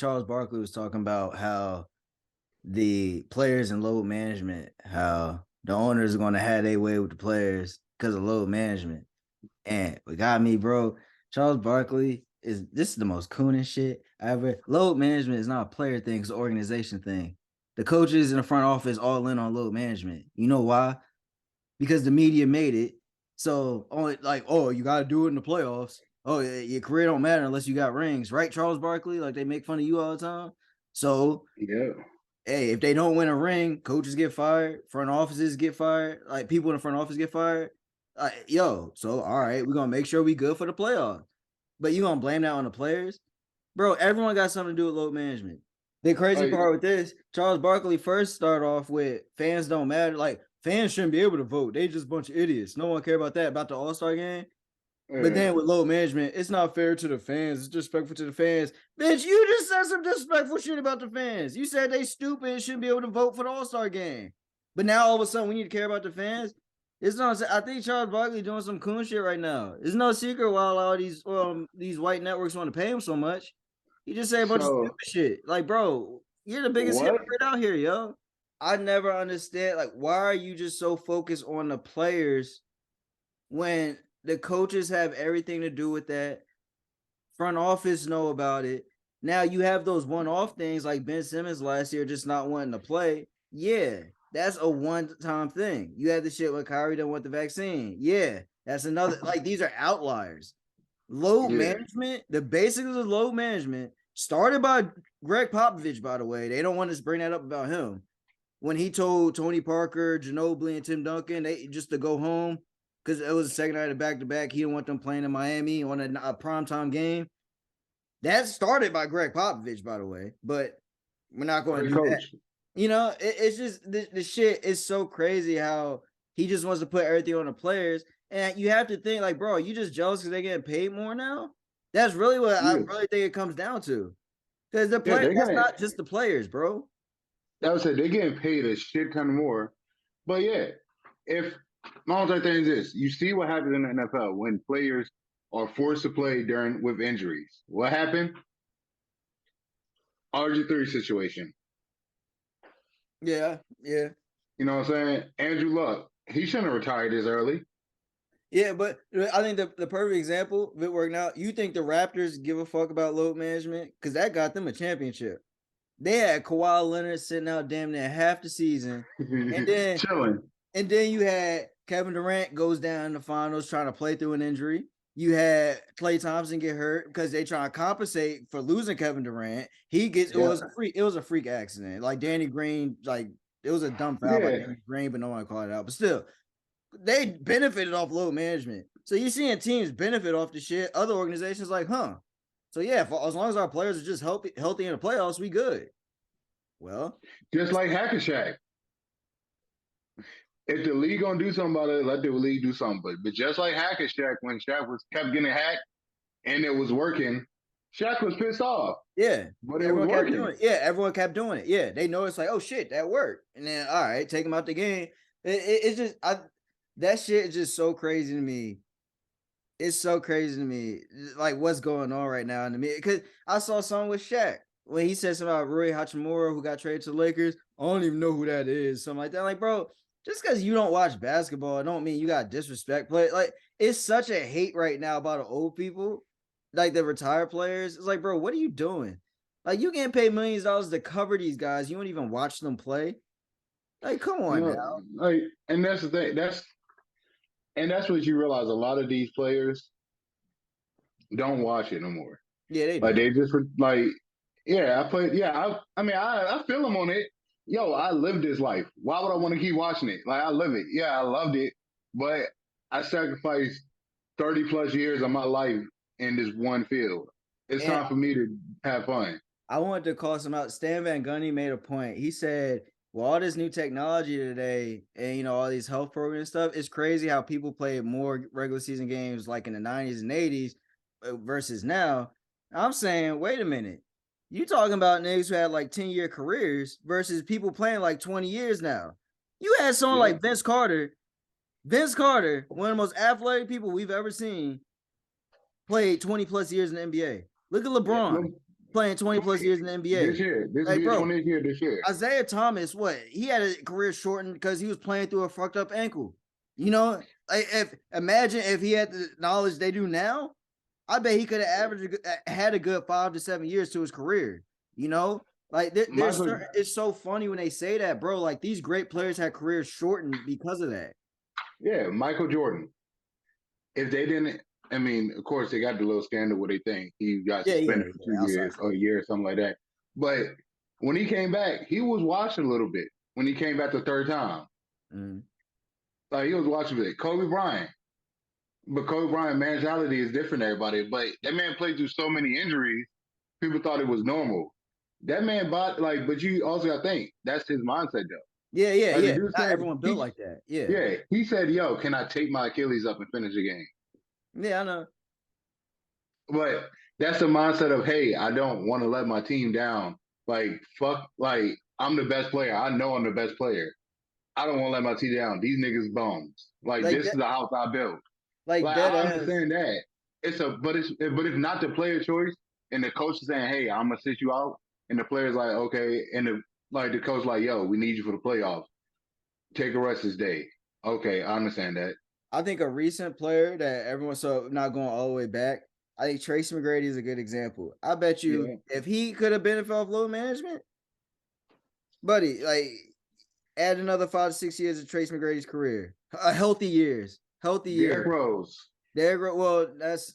Charles Barkley was talking about how the players and load management, how the owners are going to have their way with the players because of load management. And what got me, bro, Charles Barkley this is the most coonest shit I ever. Load management is not a player thing, it's an organization thing. The coaches in the front office all in on load management. You know why? Because the media made it. So only like, oh, you got to do it in the playoffs. Oh, your career don't matter unless you got rings, right? Charles Barkley, like they make fun of you all the time. So Yeah. hey, if they don't win a ring, coaches get fired, front offices get fired, like people in the front office get fired. So all right, we're gonna make sure we good for the playoffs. But you gonna blame that on the players? Bro, everyone got something to do with load management. The crazy Like, part with this, Charles Barkley first started off with fans don't matter. Like fans shouldn't be able to vote. They just a bunch of idiots. No one care about that, about the All-Star game. But then with load management, it's not fair to the fans. It's disrespectful to the fans. Bitch, you just said some disrespectful shit about the fans. You said they stupid and shouldn't be able to vote for the All-Star game. But now all of a sudden we need to care about the fans. It's not. I think Charles Barkley doing some coon shit right now. It's no secret why all these white networks want to pay him so much. He just say a bunch of stupid so shit. Like, bro, you're the biggest what? hypocrite out here, yo. I never understand. Like, why are you just so focused on the players when the coaches have everything to do with that? Front office know about it. Now you have those one-off things like Ben Simmons last year just not wanting to play. Yeah, that's a one-time thing. You had the shit when Kyrie didn't want the vaccine. Yeah, that's another. Like these are outliers. Load Yeah. management, the basics of load management started by Greg Popovich, by the way. They don't want to bring that up about him. When he told Tony Parker, Ginobili, and Tim Duncan they just to go home because it was the second night of back-to-back. He didn't want them playing in Miami on a primetime game. That started by Greg Popovich, by the way, but we're not going to Great do that. coach. It's just the shit is so crazy how he just wants to put everything on the players. And you have to think, like, bro, you just jealous because they're getting paid more now? That's really what I Yeah. really think it comes down to. Because the Yeah, player, they're that's getting not just the players, bro. I would say they're getting paid a shit ton more. But yeah, if my only thing is this, you see what happens in the NFL when players are forced to play during with injuries. What happened? RG3 situation. Yeah, yeah. You know what I'm saying? Andrew Luck, he shouldn't have retired this early. Yeah, but I think the perfect example of it working out, you think the Raptors give a fuck about load management? Because that got them a championship. They had Kawhi Leonard sitting out damn near half the season. And then Chilling. you had Kevin Durant goes down in the finals trying to play through an injury. You had Klay Thompson get hurt because they trying to compensate for losing Kevin Durant. It Yeah. was a freak accident. Like Danny Green, like it was a dumb foul by Yeah. Danny Green, but no one called it out. But still, they benefited off load management. So you're seeing teams benefit off the shit. Other organizations like, huh? So yeah, as long as our players are just healthy in the playoffs, we good. Well, Just like Hackashack. If the league gonna do something about it, let the league do something. But just like Hackashack, when Shaq was kept getting hacked and it was working, Shaq was pissed off. yeah, But it was everyone kept working. doing it. Yeah, everyone kept doing it. Yeah, they know it's like, oh shit, that worked. And then all right, take them out the game. It's just that shit is just so crazy to me. It's so crazy to me, like what's going on right now in the media. Because I saw something with Shaq when he said something about Rui Hachimura who got traded to the Lakers. I don't even know who that is. Something like that. Like, bro, just because you don't watch basketball, don't mean you got disrespect. But like, it's such a hate right now about the old people, like the retired players. It's like, bro, what are you doing? Like, you getting paid millions of dollars to cover these guys. You don't even watch them play. Like, come You on know, now. like, and that's the thing. That's what you realize. A lot of these players don't watch it no more. Yeah, they Like don't. they just like, yeah, I played. Yeah, I mean, I feel them on it. Yo, I lived this life. Why would I want to keep watching it? Like I live it. Yeah, I loved it, but I sacrificed 30 plus years of my life in this one field. It's And time for me to have fun. I wanted to call some out. Stan Van Gundy made a point. He said, well, all this new technology today and, all these health programs and stuff, it's crazy how people play more regular season games like in the 90s and 80s versus now. I'm saying, wait a minute. You talking about niggas who had like 10-year careers versus people playing like 20 years now. You had someone Yeah, like Vince Carter. Vince Carter, one of the most athletic people we've ever seen, played 20 plus years in the NBA. Look at yeah. LeBron. playing 20 plus 20 years in the this NBA. year. This will Like, be his bro, 20th year this year. Isaiah Thomas, what he had a career shortened because he was playing through a fucked up ankle. You know, like if imagine if he had the knowledge they do now, I bet he could have averaged had a good 5 to 7 years to his career. You know, like there's Michael, certain, it's so funny when they say that, bro. Like these great players had careers shortened because of that. yeah, Michael Jordan. If they didn't, I mean, of course they got the little scandal where they think he got Yeah, suspended for yeah. Outside 2 years or a year or something like that. But when he came back, he was washed a little bit when he came back the third time. mm. Like he was watching it. Kobe Bryant. But Kobe Bryant mentality is different than everybody. But that man played through so many injuries, people thought it was normal. That man bought like, but you also gotta think that's his mindset though. Like the Yeah. dude Not said, everyone built like that. Yeah, he said, "Yo, can I take my Achilles up and finish the game?" yeah. I know. But that's the mindset of, hey, I don't want to let my team down. Like fuck, like I'm the best player. I know I'm the best player. I don't want to let my team down. These niggas bones. Like Like this that, is the house I built. like Like dead I ass. understand that. But it's not the player choice and the coach is saying, hey, I'm gonna sit you out, and the player's like, okay, and the coach like, yo, we need you for the playoffs. Take a rest this day. Okay, I understand that. I think a recent player that everyone so not going all the way back. I think Tracy McGrady is a good example. I bet you Yeah. if he could have benefited off load management, buddy, like add another 5 to 6 years of Tracy McGrady's career, healthy years, healthy Derrick years. Rose. Well, that's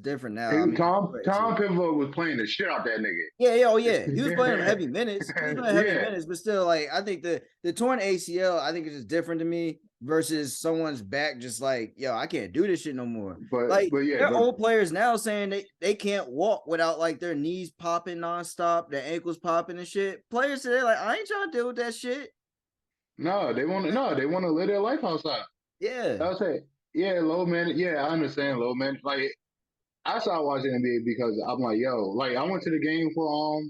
different now. I mean, Tom Pivot was playing the shit out that yeah, oh yeah, he was playing nigga. heavy minutes. He was playing heavy Yeah. minutes, but still, like I think the torn ACL, I think is just different to me versus someone's back just like, yo, I can't do this shit no more. Like But yeah, there are but old players now saying they can't walk without like their knees popping nonstop, their ankles popping and shit. Players today, like, I ain't trying to deal with that shit. they want to live their life outside. Yeah. I'll say, yeah, low man. Yeah, I understand low man. Like I started watching NBA because I'm like, yo, like I went to the game for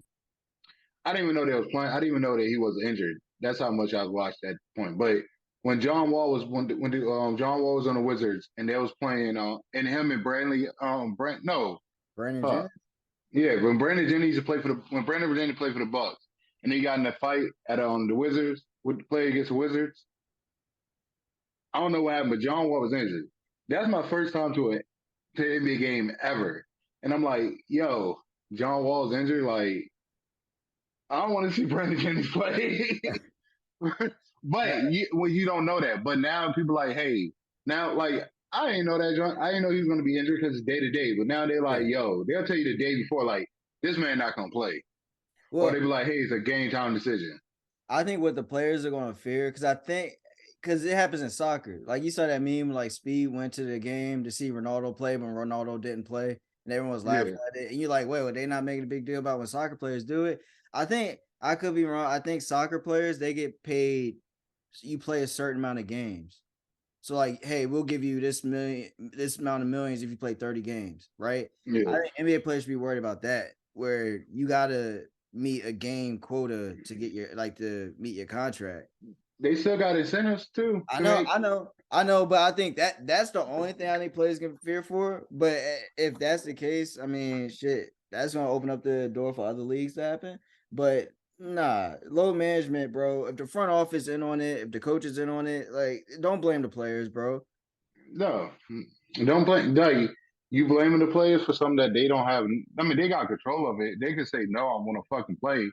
I didn't even know they was playing. I didn't even know that he was injured. That's how much I watched at that point. But when John Wall was on the Wizards and they was playing and him and Brandon uh Jennings. yeah, when Brandon Jennings played for the Bucks and he got in a fight at the Wizards with the play against the Wizards. I don't know what happened, but John Wall was injured. That's my first time to an NBA game ever. And I'm like, yo, John Wall's injured. Like, I don't want to see Brandon Jennings play. But you don't know that. But now people are like, hey, now like I didn't know that John. I didn't know he was going to be injured because it's day to day. But now they're like, Yeah. yo, they'll tell you the day before, like this man not going to play, or they Well, be like, hey, it's a game time decision. I think what the players are going to fear, because it happens in soccer. Like you saw that meme, like Speed went to the game to see Ronaldo play, but Ronaldo didn't play, and everyone was laughing Yeah, at it. And you're like, wait, well, they not making a big deal about when soccer players do it? I think I could be wrong. I think soccer players they get paid. You play a certain amount of games. So like, hey, we'll give you this amount of millions if you play 30 games, right? I yeah. think NBA players should be worried about that, where you gotta meet a game quota to get to meet your contract. They still got incentives too to make. I know, but I think that's the only thing I think players can fear for. But if that's the case, I mean, shit, that's gonna open up the door for other leagues to happen. But nah, low management, bro. If the front office in on it, if the coach is in on it, like, don't blame the players, bro. No, don't blame. No, you blaming the players for something that they don't have. I mean, they got control of it. They can say no, I want to fucking play,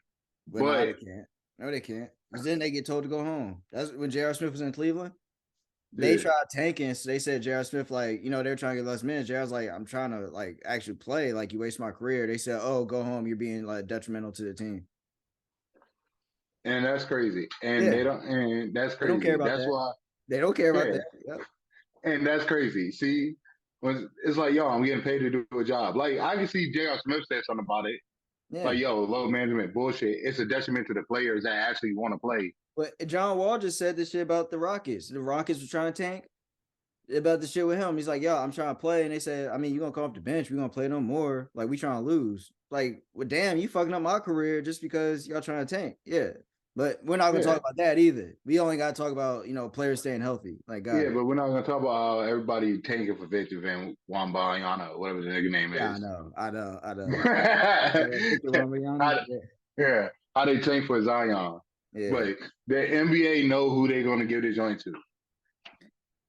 But nah, but they can't. No, they can't. Because then they get told to go home. That's when J.R. Smith was in Cleveland. They yeah. tried tanking, so they said J.R. Smith, like, they're trying to get less minutes. J.R.'s like, I'm trying to like actually play. Like, you waste my career. They said, oh, go home. You're being like detrimental to the team. And that's crazy. Yeah, And that's they don't care crazy. about That's that. why, They don't care about yeah. that. Yep. And that's crazy. See, when it's like, yo, I'm getting paid to do a job. Like, I can see J.R. Smith said something about it. Yeah. Like, yo, low management bullshit. It's a detriment to the players that actually want to play. But John Wall just said this shit about the Rockets. The Rockets were trying to tank about the shit with him. He's like, yo, I'm trying to play. And they said, I mean, you're going to come off the bench. We're going to play no more. Like, we trying to lose. Like, well, damn, you fucking up my career just because y'all trying to tank. Yeah. But we're not gonna Yeah, talk about that either. We only gotta talk about, players staying healthy. Like, got yeah, it. but we're not gonna talk about how everybody tanking for Victor Van Wembanyama, whatever the nigga name Yeah, I is. know, I know, I know. Victor how, Wembanyama. Yeah, yeah, how they tank for Zion, yeah. but the NBA know who they're gonna give the joint to.